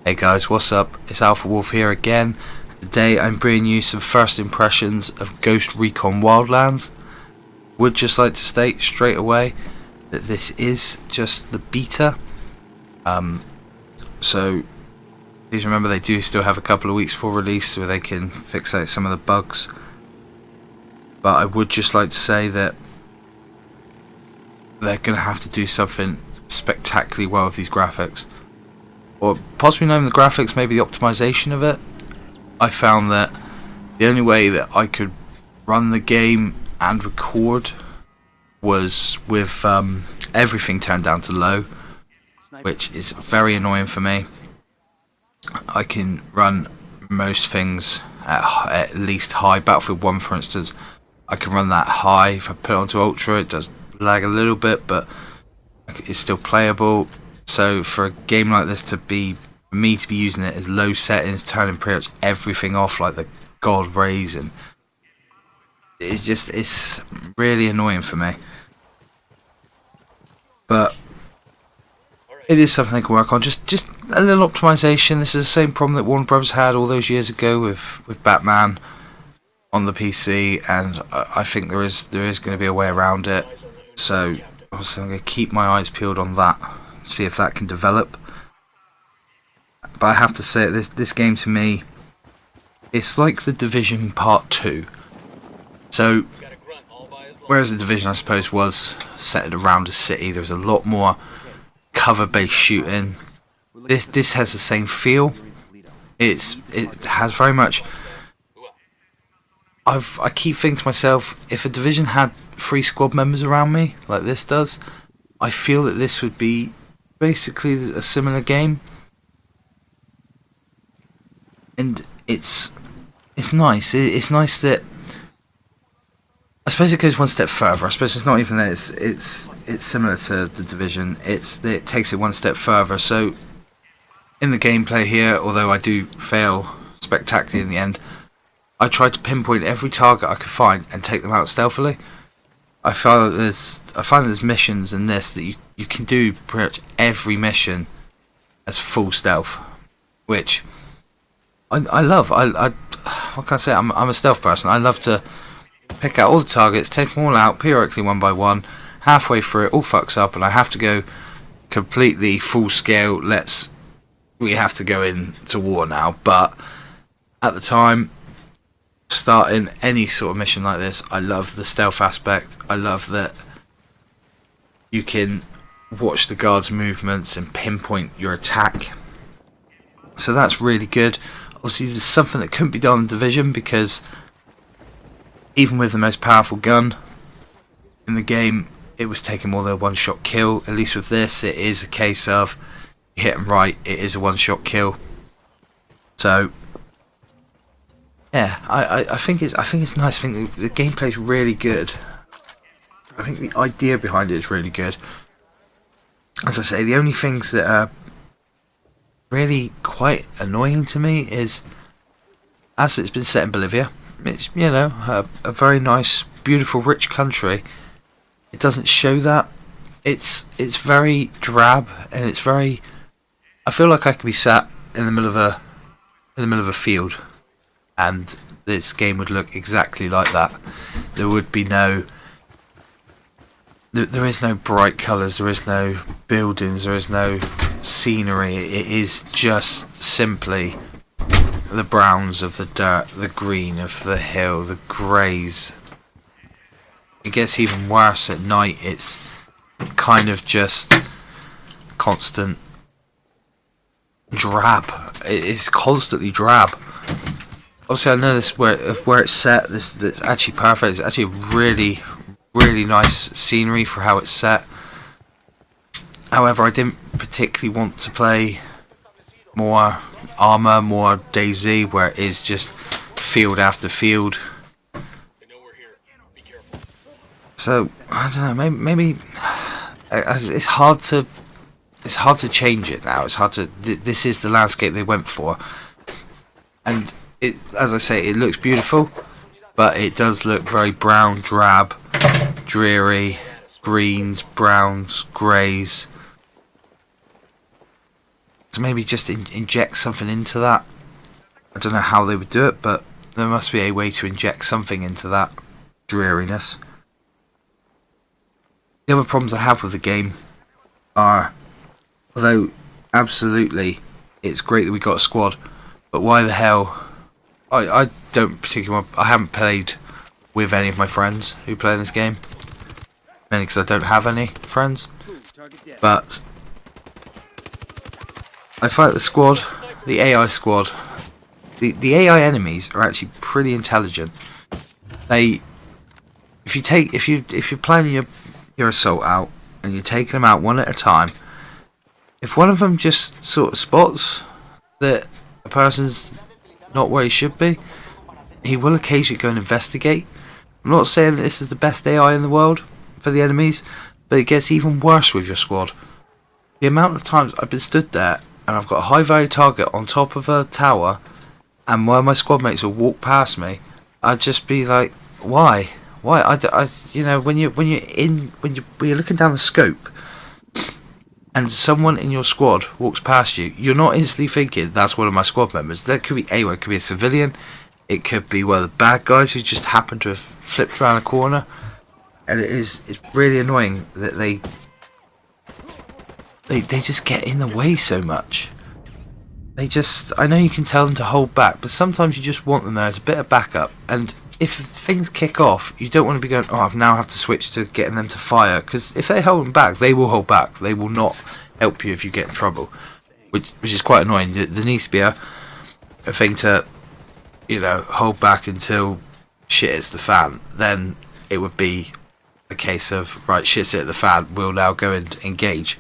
Hey guys, what's up? It's Alpha Wolf here again. Today I'm bringing you some first impressions of Ghost Recon Wildlands. Would just like to state straight away that this is just the beta. So please remember they do still have a couple of weeks for release where they can fix out some of the bugs. But I would just like to say that they're going to have to do something spectacularly well with these graphics. Or possibly not even the graphics, maybe the optimization of it. I found that the only way that I could run the game and record was with everything turned down to low, which is very annoying for me. I can run most things at least high. Battlefield 1 for instance, I can run that high. If I put it onto ultra it does lag a little bit, but it's still playable. So for a game like this for me to be using it as low settings, turning pretty much everything off like the God rays, and it's really annoying for me. But it is something they can work on. Just a little optimization. This is the same problem that Warner Bros had all those years ago with Batman on the PC, and I think there is going to be a way around it. So obviously I'm going to keep my eyes peeled on that. See if that can develop. But I have to say, this game to me, it's like the Division Part 2. So whereas the Division I suppose was set around a city, there was a lot more cover based shooting. This has the same feel. It has very much. I keep thinking to myself, if a Division had 3 squad members around me like this does, I feel that this would be basically a similar game, and it's nice. It's nice that I suppose it goes one step further. I suppose it's not even that it's similar to the Division. It takes it one step further. So in the gameplay here, although I do fail spectacularly in the end, I tried to pinpoint every target I could find and take them out stealthily. I find that there's missions in this that you can do pretty much every mission as full stealth, which I love. What can I say? I'm a stealth person. I love to pick out all the targets, take them all out periodically one by one. Halfway through it all fucks up and I have to go completely full scale. We have to go into war now. But at the time, starting any sort of mission like this, I love the stealth aspect. I love that you can watch the guards' movements and pinpoint your attack. So that's really good. Obviously there's something that couldn't be done in Division, because even with the most powerful gun in the game, it was taking more than a one-shot kill. At least with this, it is a case of you hit them right, it is a one-shot kill. So yeah, I think it's nice. I think the gameplay is really good. I think the idea behind it is really good. As I say, the only things that are really quite annoying to me is, as it's been set in Bolivia, it's, you know, a very nice, beautiful, rich country. It doesn't show that. It's very drab, and it's very. I feel like I could be sat in the middle of a field, and this game would look exactly like that. There would be there is no bright colours, there is no buildings, there is no scenery. It is just simply the browns of the dirt, the green of the hill, the greys. It gets even worse at night. It's kind of just constant drab. It is constantly drab. Obviously I know this where it's set, that's actually perfect. It's actually really nice scenery for how it's set. However, I didn't particularly want to play more Armour, more DayZ, where it is just field after field. So I don't know, maybe it's hard to change it now. It's hard to. This is the landscape they went for, and as I say, it looks beautiful, but it does look very brown, drab, dreary, greens, browns, greys. So maybe just inject something into that. I don't know how they would do it, but there must be a way to inject something into that dreariness. The other problems I have with the game are, although absolutely it's great that we got a squad, but why the hell? I don't particularly I haven't played with any of my friends who play in this game, mainly because I don't have any friends. But I fight the squad, the AI squad. The AI enemies are actually pretty intelligent. If you're planning your assault out and you're taking them out one at a time, if one of them just sort of spots that a person's not where he should be, he will occasionally go and investigate. I'm not saying that this is the best AI in the world for the enemies, but it gets even worse with your squad. The amount of times I've been stood there and I've got a high value target on top of a tower, and one of my squad mates will walk past me, I'd just be like, why? You know, when you're looking down the scope, and someone in your squad walks past you, you're not instantly thinking that's one of my squad members. That could be anyone. It could be a civilian. It could be one of the bad guys who just happened to have flipped around a corner. And it's really annoying that they just get in the way so much. I know you can tell them to hold back, but sometimes you just want them there as a bit of backup. And if things kick off, you don't want to be going, oh, I now have to switch to getting them to fire, because if they hold them back, they will hold back. They will not help you if you get in trouble, which is quite annoying. There needs to be a thing to, you know, hold back until shit hits the fan. Then it would be a case of, right, shit's hit the fan, we'll now go and engage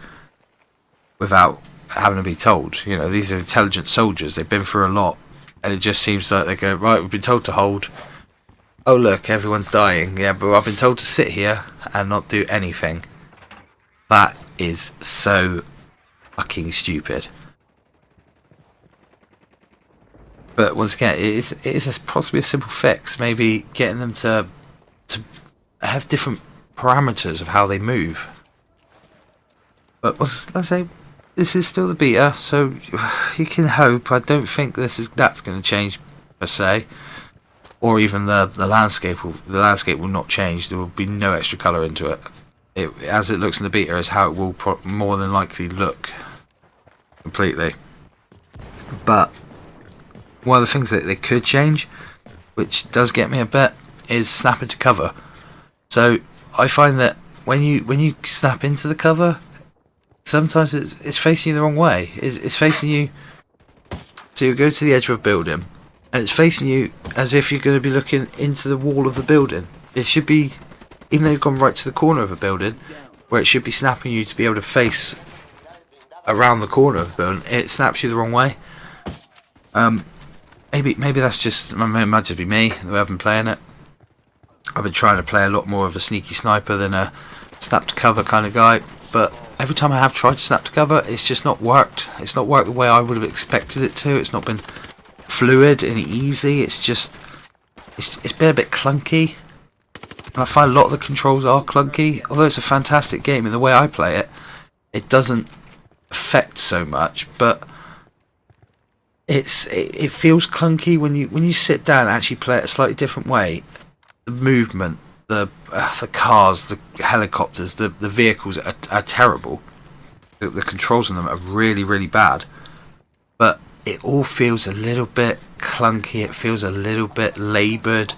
without having to be told. You know, these are intelligent soldiers, they've been through a lot, and it just seems like they go, right, we've been told to hold. Oh look, everyone's dying. Yeah, but I've been told to sit here and not do anything. That is so fucking stupid. But once again, it is possibly a simple fix. Maybe getting them to have different parameters of how they move. But let's say this is still the beta, so you can hope. I don't think that's going to change per se. Or even the landscape will not change. There will be no extra colour into it. As it looks in the beta is how it will more than likely look completely. But one of the things that they could change, which does get me a bit, is snap into cover. So I find that when you snap into the cover, sometimes it's facing you the wrong way. It's facing you. So you go to the edge of a building, and it's facing you as if you're going to be looking into the wall of the building. It should be, even though you've gone right to the corner of a building, where it should be snapping you to be able to face around the corner of the building, it snaps you the wrong way. Maybe that's just, it might just be me, the way I've been playing it. I've been trying to play a lot more of a sneaky sniper than a snap to cover kind of guy, but every time I have tried to snap to cover, it's just not worked. It's not worked the way I would have expected it to. It's not been fluid and easy. It's been a bit clunky, and I find a lot of the controls are clunky. Although it's a fantastic game, in the way I play it, it doesn't affect so much, but it feels clunky when you sit down and actually play it a slightly different way. The movement, the cars, the helicopters, the vehicles are terrible. The controls on them are really, really bad. But it all feels a little bit clunky. It feels a little bit laboured.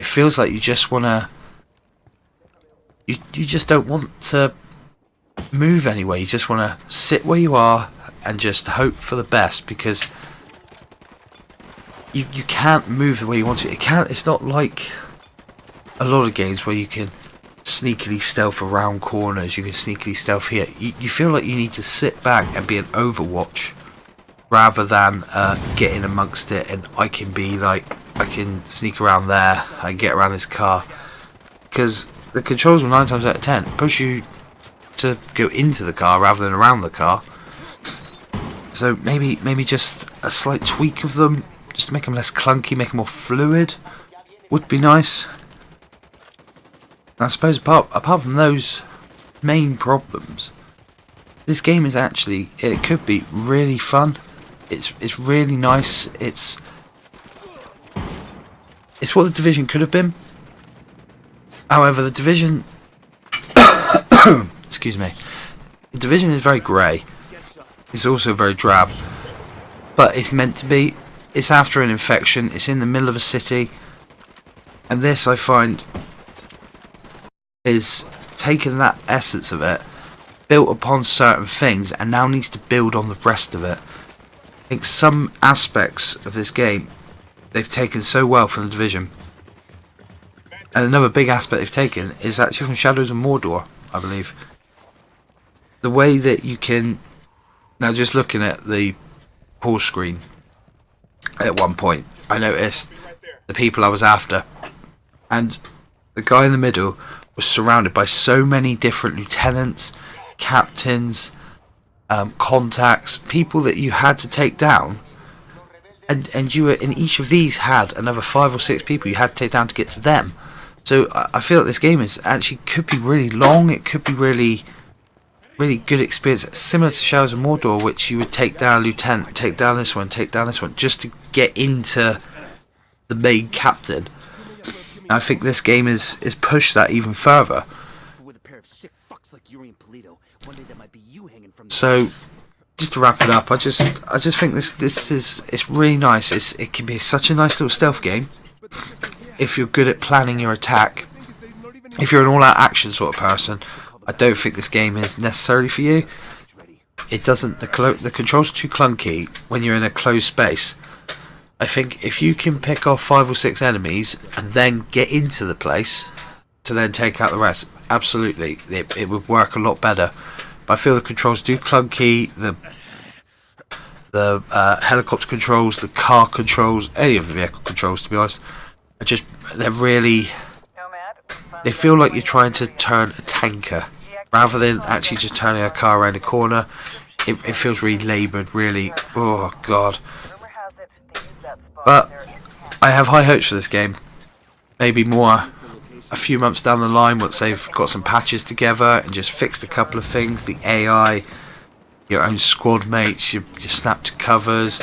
It feels like you just want to... You just don't want to move anywhere. You just want to sit where you are and just hope for the best, because you can't move the way you want to. It's not like a lot of games where you can sneakily stealth around corners, you can sneakily stealth here. You feel like you need to sit back and be an Overwatch rather than get in amongst it, and I can sneak around there and get around this car, because the controls will 9 times out of 10 push you to go into the car rather than around the car. So maybe just a slight tweak of them, just to make them less clunky, make them more fluid, would be nice. And I suppose apart from those main problems, this game is actually, it could be really fun. It's really nice. It's what the Division could have been. However, the Division excuse me, the Division is very grey. It's also very drab, but it's meant to be. It's after an infection. It's in the middle of a city, and this, I find, is taking that essence of it, built upon certain things, and now needs to build on the rest of it. I think some aspects of this game they've taken so well from the Division, and another big aspect they've taken is actually from Shadows of Mordor, I believe. The way that you can, now just looking at the pause screen, at one point I noticed the people I was after, and the guy in the middle was surrounded by so many different lieutenants, captains, contacts, people that you had to take down, and you were in each of these had another 5 or 6 people you had to take down to get to them. So I feel that this game is actually could be really long. It could be really good experience, similar to Shadows of Mordor, which you would take down a lieutenant, take down this one, just to get into the main captain. And I think this game is pushed that even further. So just to wrap it up, I just think it's really nice. It can be such a nice little stealth game if you're good at planning your attack. If you're an all-out action sort of person, I don't think this game is necessarily for you. It doesn't. The controls are too clunky when you're in a closed space. I think if you can pick off 5 or 6 enemies and then get into the place to then take out the rest, absolutely, it would work a lot better. But I feel the controls do clunky. The helicopter controls, the car controls, any of the vehicle controls, to be honest, they're really. They feel like you're trying to turn a tanker rather than actually just turning a car around a corner. It feels really laboured, really. Oh god. But I have high hopes for this game. Maybe more a few months down the line once they've got some patches together and just fixed a couple of things. The AI, your own squad mates, your snapped covers.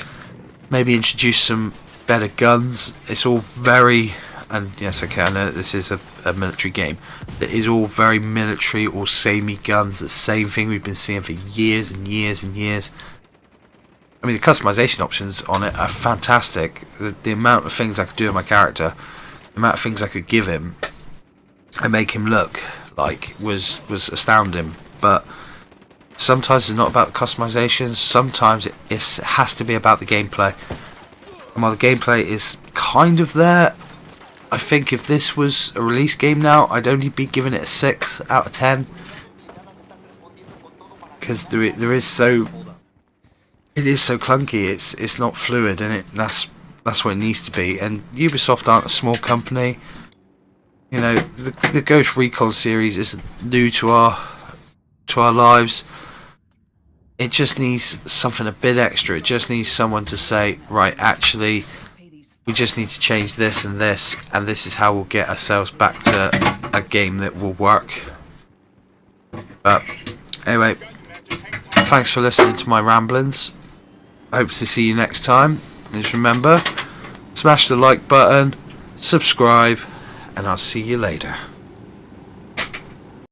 Maybe introduce some better guns. It's all very. And yes, okay, I know that this is a military game. It is all very military, all samey guns, the same thing we've been seeing for years and years and years. I mean, the customization options on it are fantastic. The amount of things I could do with my character, the amount of things I could give him and make him look like was astounding. But sometimes it's not about the customizations, sometimes it has to be about the gameplay. And while the gameplay is kind of there, I think if this was a release game now, I'd only be giving it a 6 out of 10. Because it is so clunky. It's not fluid, and that's what it needs to be. And Ubisoft aren't a small company. You know, the Ghost Recon series isn't new to our lives. It just needs something a bit extra. It just needs someone to say, right, actually, we just need to change this, and this is how we'll get ourselves back to a game that will work. But anyway, thanks for listening to my ramblings. I hope to see you next time. And just remember, smash the like button, subscribe, and I'll see you later.